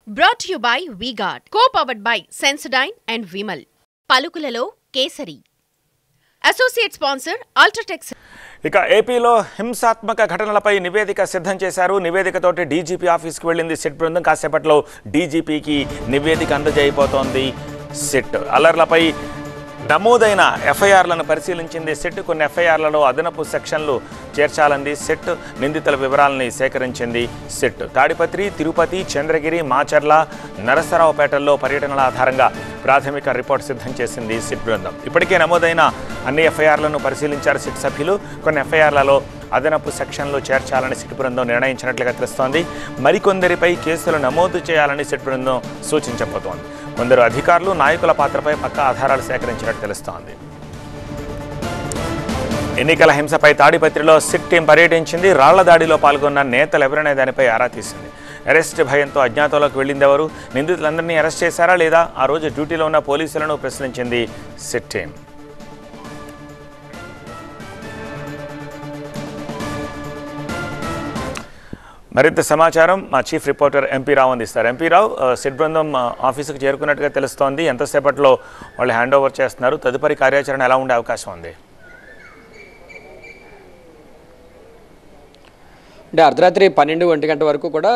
Brought to you by V-Guard, co-powered by Sensodyne and Vimal. పలుకులలో Kesari. Associate sponsor UltraTech. ఇక ఏపీలో హింసాత్మక ఘటనలపై నివేదిక సిద్ధం చేశారు. నివేదికతోటి డీజీపీ ఆఫీస్కి వెళ్ళింది సిట్ బృందం. కాసేపట్లో డీజీపీకి నివేదిక అందజేయబోతోంది సిట్. అల్లర్లపై నమోదైన ఎఫ్ఐఆర్లను పరిశీలించింది సిట్. కొన్ని ఎఫ్ఐఆర్లలో అదనపు సెక్షన్లు చేర్చాలంది సిట్. నిందితుల వివరాలని సేకరించింది సిట్. తాడిపత్రి, తిరుపతి, చంద్రగిరి, మాచర్ల, నరసరావుపేటల్లో పర్యటనల ఆధారంగా ప్రాథమిక రిపోర్ట్ సిద్ధం చేసింది సిట్ బృందం. ఇప్పటికే నమోదైన అన్ని ఎఫ్ఐఆర్లను పరిశీలించారు సిట్ సభ్యులు. కొన్ని ఎఫ్ఐఆర్లలో అదనపు సెక్షన్లు చేర్చాలని సిట్ బృందం నిర్ణయించినట్లుగా తెలుస్తోంది. మరికొందరిపై కేసులు నమోదు చేయాలని సిట్ బృందం సూచించబోతోంది. కొందరు అధికారులు, నాయకుల పాత్రపై పక్కా ఆధారాలు సేకరించినట్టు తెలుస్తోంది. ఎన్నికల హింసపై తాడిపత్రిలో సిట్ టీం పర్యటించింది. రాళ్ల దాడిలో పాల్గొన్న నేతలు ఎవరనే దానిపై ఆరా తీసింది. అరెస్ట్ భయంతో అజ్ఞాతంలోకి వెళ్ళిందెవరు, నిందితులందరినీ అరెస్ట్ చేశారా లేదా, ఆ రోజు డ్యూటీలో ఉన్న పోలీసులను ప్రశ్నించింది సిట్ టీం. మరింత సమాచారం మా చీఫ్ రిపోర్టర్ ఎంపీ రావు అందిస్తారు. ఎంపీ రావు, సిట్ బృందం ఆఫీసుకు చేరుకున్నట్టుగా తెలుస్తోంది. ఎంతసేపట్లో వాళ్ళు హ్యాండ్ ఓవర్ చేస్తున్నారు? తదుపరి కార్యాచరణ ఎలా ఉండే అవకాశం ఉంది? అంటే అర్ధరాత్రి 12 గంటల వరకు కూడా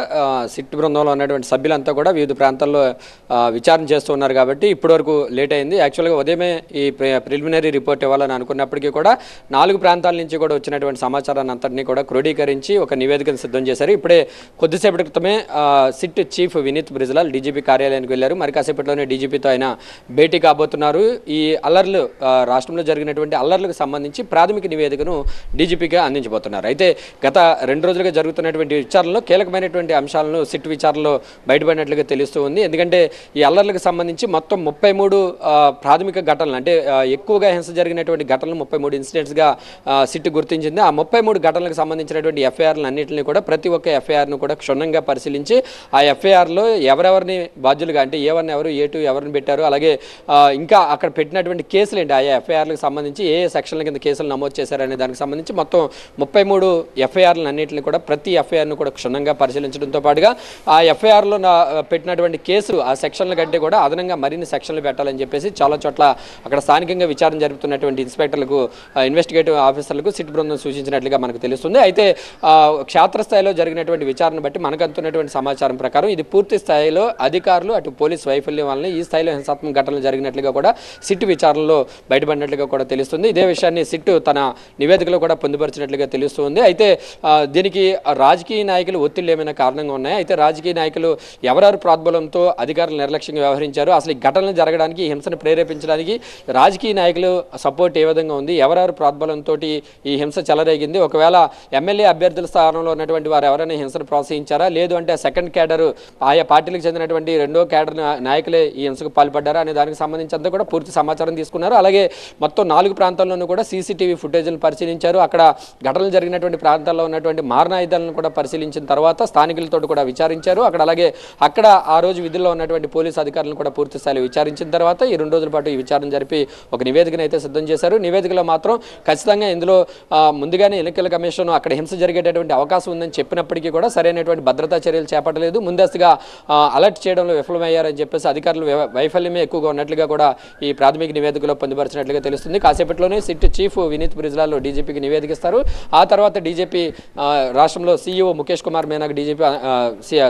సిట్ బృందంలో ఉన్నటువంటి సభ్యులంతా కూడా వివిధ ప్రాంతాల్లో విచారణ చేస్తూ ఉన్నారు కాబట్టి ఇప్పటివరకు లేట్ అయింది. యాక్చువల్గా ఉదయమే ఈ ప్రిలిమినరీ రిపోర్ట్ ఇవ్వాలని అనుకున్నప్పటికీ కూడా 4 ప్రాంతాల నుంచి కూడా వచ్చినటువంటి సమాచారాన్ని అంతటినీ కూడా క్రోడీకరించి ఒక నివేదికను సిద్ధం చేశారు. ఇప్పుడే కొద్దిసేపటి క్రితమే SIT chief Vineet Brijlal DGP కార్యాలయానికి వెళ్ళారు. మరి కాసేపట్లోనే డీజీపీతో ఆయన భేటీ కాబోతున్నారు. ఈ అల్లర్లు, రాష్ట్రంలో జరిగినటువంటి అల్లర్లకు సంబంధించి ప్రాథమిక నివేదికను డీజీపీగా అందించబోతున్నారు. అయితే గత 2 రోజులుగా జరుగుతున్నటువంటి విచారణలో కీలకమైనటువంటి అంశాలను సిట్ విచారణలో బయటపడినట్లుగా తెలుస్తూ ఉంది. ఎందుకంటే ఈ అల్లర్లకు సంబంధించి మొత్తం 33 ప్రాథమిక ఘటనలు, అంటే ఎక్కువగా హింస జరిగినటువంటి ఘటనలు 33 ఇన్సిడెంట్స్గా సిట్ గుర్తించింది. ఆ 33 ఘటనలకు సంబంధించినటువంటి ఎఫ్ఐఆర్లు అన్నింటినీ కూడా ప్రతి ఒక్క ఎఫ్ఐఆర్ను కూడా క్షుణ్ణంగా పరిశీలించి ఆ ఎఫ్ఐఆర్లో ఎవరెవరిని బాధ్యులుగా, అంటే A1 ఎవరు, A2 ఎవరిని పెట్టారు, అలాగే ఇంకా అక్కడ పెట్టినటువంటి కేసులు ఏంటి, ఆయా ఎఫ్ఐఆర్లకు సంబంధించి ఏ సెక్షన్ల కింద కేసులు నమోదు చేశారనే దానికి సంబంధించి మొత్తం 33 ఎఫ్ఐఆర్లు అన్నింటినీ కూడా ప్రతి ఎఫ్ఐఆర్ను కూడా క్షుణ్ణంగా పరిశీలించడంతో పాటుగా ఆ ఎఫ్ఐఆర్లో పెట్టినటువంటి కేసు ఆ సెక్షన్ల కంటే కూడా అదనంగా మరిన్ని సెక్షన్లు పెట్టాలని చెప్పేసి చాలా చోట్ల అక్కడ స్థానికంగా విచారణ జరుపుతున్నటువంటి ఇన్స్పెక్టర్లకు, ఇన్వెస్టిగేటివ్ ఆఫీసర్లకు సిట్ బృందం సూచించినట్లుగా మనకు తెలుస్తుంది. అయితే క్షేత్రస్థాయిలో జరిగినటువంటి విచారణ బట్టి మనకు అందుతున్నటువంటి సమాచారం ప్రకారం ఇది పూర్తి స్థాయిలో అధికారులు, అటు పోలీస్ వైఫల్యం వల్ల ఈ స్థాయిలో హింసాత్మక ఘటనలు జరిగినట్లుగా కూడా సిట్ విచారణలో బయటపడినట్లుగా కూడా తెలుస్తుంది. ఇదే విషయాన్ని సిట్ తన నివేదికలో కూడా పొందుపరిచినట్లుగా తెలుస్తుంది. అయితే దీనికి రాజకీయ నాయకులు ఒత్తిళ్లు ఏమైనా కారణంగా ఉన్నాయి. అయితే రాజకీయ నాయకులు ఎవరెవరు ప్రోద్బలంతో అధికారులు నిర్లక్ష్యంగా వ్యవహరించారు, అసలు ఈ ఘటనలు జరగడానికి, హింసను ప్రేరేపించడానికి రాజకీయ నాయకులు సపోర్ట్ ఏ విధంగా ఉంది, ఎవరెవరు ప్రోద్బలంతో ఈ హింస చెలరేగింది, ఒకవేళ ఎమ్మెల్యే అభ్యర్థుల స్థానంలో ఉన్నటువంటి వారు ఎవరైనా హింసను ప్రోత్సహించారా, లేదు అంటే సెకండ్ క్యాడర్, ఆయా పార్టీలకు చెందినటువంటి రెండో క్యాడర్ నాయకులే ఈ హింసకు పాల్పడ్డారా అనే దానికి సంబంధించి అంతా కూడా పూర్తి సమాచారం తీసుకున్నారు. అలాగే మొత్తం 4 ప్రాంతాల్లోనూ కూడా సీసీటీవీ ఫుటేజ్లను పరిశీలించారు. అక్కడ ఘటనలు జరిగినటువంటి ప్రాంతాల్లో ఉన్నటువంటి మారణాయుధాలను కూడా పరిశీలించిన తర్వాత స్థానికులతో కూడా విచారించారు. అక్కడ ఆ రోజు విధుల్లో ఉన్నటువంటి పోలీసు అధికారులను కూడా పూర్తి స్థాయిలో విచారించిన తర్వాత ఈ 2 రోజుల పాటు ఈ విచారణ జరిపి ఒక నివేదికను అయితే సిద్ధం చేశారు. నివేదికలో మాత్రం ఖచ్చితంగా ఇందులో ముందుగానే ఎన్నికల కమిషన్ అక్కడ హింస జరిగేటటువంటి అవకాశం ఉందని చెప్పినప్పటికీ కూడా సరైనటువంటి భద్రతా చర్యలు చేపట్టలేదు, ముందస్తుగా అలర్ట్ చేయడంలో విఫలమయ్యారని చెప్పేసి అధికారులు వైఫల్యమే ఎక్కువగా ఉన్నట్లుగా కూడా ఈ ప్రాథమిక నివేదికలో పొందుపరిచినట్లుగా తెలుస్తుంది. కాసేపట్లోనే సిట్ చీఫ్ వినీత్ బ్రిజ్లాల్ డీజీపీకి నివేదికిస్తారు. ఆ తర్వాత డీజీపీ రాష్ట్రంలో సీఈఓ ముఖేష్ కుమార్ మేనాకు, డీజీపీ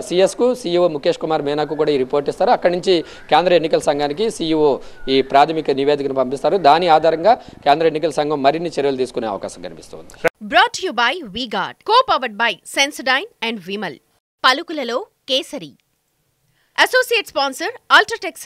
సిఎస్కు సీఈఓ ముఖేష్ కుమార్ మేనాకు కూడా ఈ రిపోర్ట్ ఇస్తారు. అక్కడి నుంచి కేంద్ర ఎన్నికల సంఘానికి సీఈఓ ఈ ప్రాథమిక నివేదికను పంపిస్తారు. దాని ఆధారంగా కేంద్ర ఎన్నికల సంఘం మరిన్ని చర్యలు తీసుకునే అవకాశం కనిపిస్తుంది. Brought to you by V-Guard, co-powered by Sensodyne and Vimal. పలుకులలో కేసరి. Associate sponsor UltraTech.